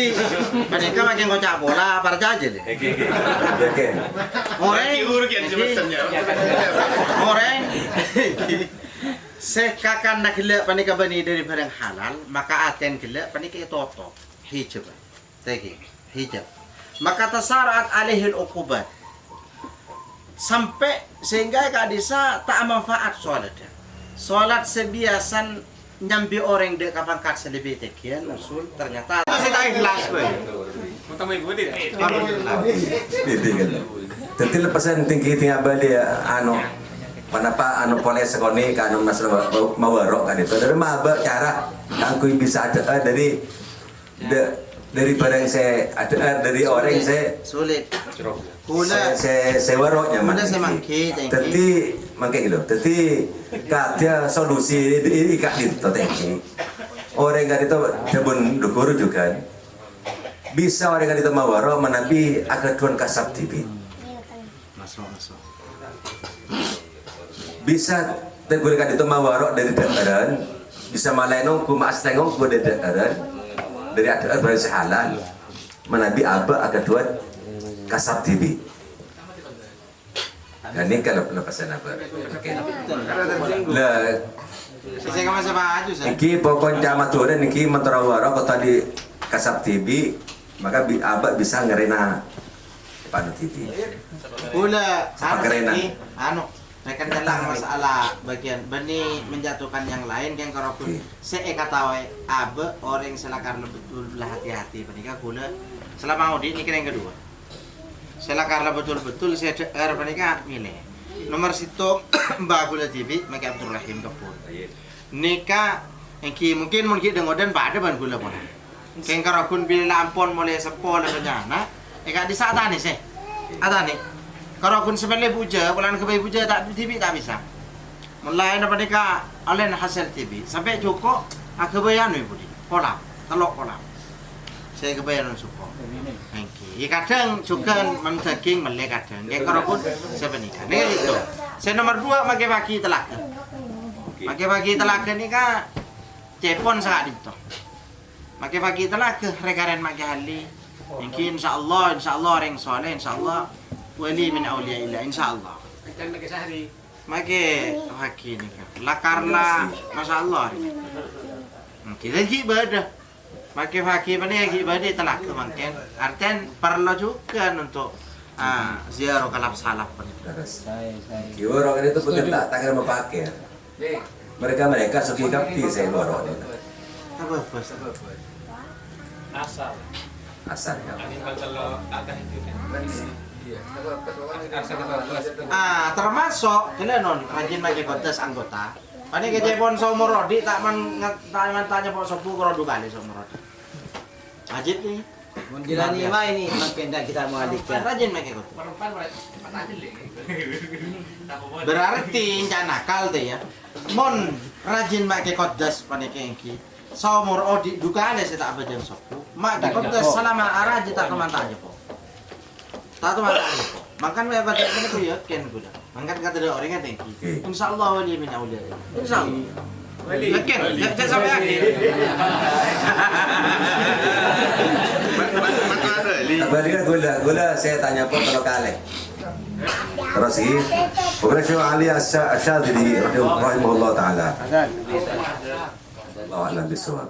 panika makin kocak bola para jaje deh. Okey. Okey. Orang sekakan nak gila panika bani dari barang halal maka aten gila panika toto hijab. Tegi hijab. Maka tasarat alaihi al-uqubat. Sampai sehingga kadisa tak manfaat solatnya. Solat sebiasan nyambi orang dek kapangkat selebih tekian usul ternyata masih tak ikhlas boy. Tentu lepasan tinggi tinggal balik Kenapa poles sekoni kan masalah mawarok kan itu dari mabak cara kan kui bisa ada dari barang saya ada dari orang saya sulit. Kuna saya warok nyaman. Kuna semangki Tetapi mangke gitu. Tetapi katanya solusi ini kak itu tadi. Orang kan itu debun dukuru juga. Bisa orang kan itu mawarok menabi agar tuan kasab TV. masuk. Bisa tegurkan itu mawarok dari dataran, bisa malainong kumas tengok dari dataran. Dari ada berisi halal menabi aba agak tuan kasab TV. Dan ini kalau lepasan apa? Oke. Lah, Saya nggak masa baju saya. iki pokok camaturan iki menterawara kota di kasab TV, maka aba bisa ngerena panu TV. Kuna Sepakerena. rekan dalam masalah bagian beni menjatuhkan yang lain yang kerapun saya katawe abe orang selakar betul hati-hati pernikah guna selama audit ini yang kedua selakar betul-betul saya pernikah milih nomor situ Mbak Gula TV Maki Abdul Rahim Kapur Nika engki mungkin dengodan pada ban gula pun keng karakun bila ampon mulai sepo le benyana eka di saat ani sih atani karakun sebele buja bulan ke buja tak TV tak bisa mulai napa nika alen hasil TV sampai cukup kebayanu ibu di kolam telok kolam saya kebayanu supo engki kadang juga mendaging melek kadang keng karakun sebenika nih itu saya nomor 2 pagi-pagi telak pagi-pagi telak ni ka cepon saat itu pagi-pagi telak rekaren maki hali mungkin insyaallah orang soleh insyaallah wali min awliya illah insyaallah maki haki ni ka lakarla masyaallah kita ibadah pagi-pagi mana ibadah telak mungkin artian perlu juga untuk ziarah kalap salaf pun orang itu betul tak takkan memakai. Mereka suki kapti saya borok ni. apa bos Asal ya. Termasuk kalian non rajin bagi kontes anggota. Ini kejepon somorodi tak man tanya pok sopu kalau dua kali somorodi. Rajin nih. Menjalani apa ini makin dah kita mau adikkan. Rajin bagi kontes. Berarti nakal deh ya. Mon rajin bagi kontes panikengki. Somor odi duka ada saya tak bajang sopu. Mak di kontes selama arah kita kemana aja po. Tak tuh mana aja po. Makan mereka baca ini tuh ya ken kuda. Makan kata dia orangnya tengki. Insyaallah wali min awliya. Insyaallah. Yakin, jangan sampai yakin. Balikan gula saya tanya pun kalau kali. Terus ini, bukan Syekh Ali Asyadili rahimahullah taala. Allah a'lam bishawab.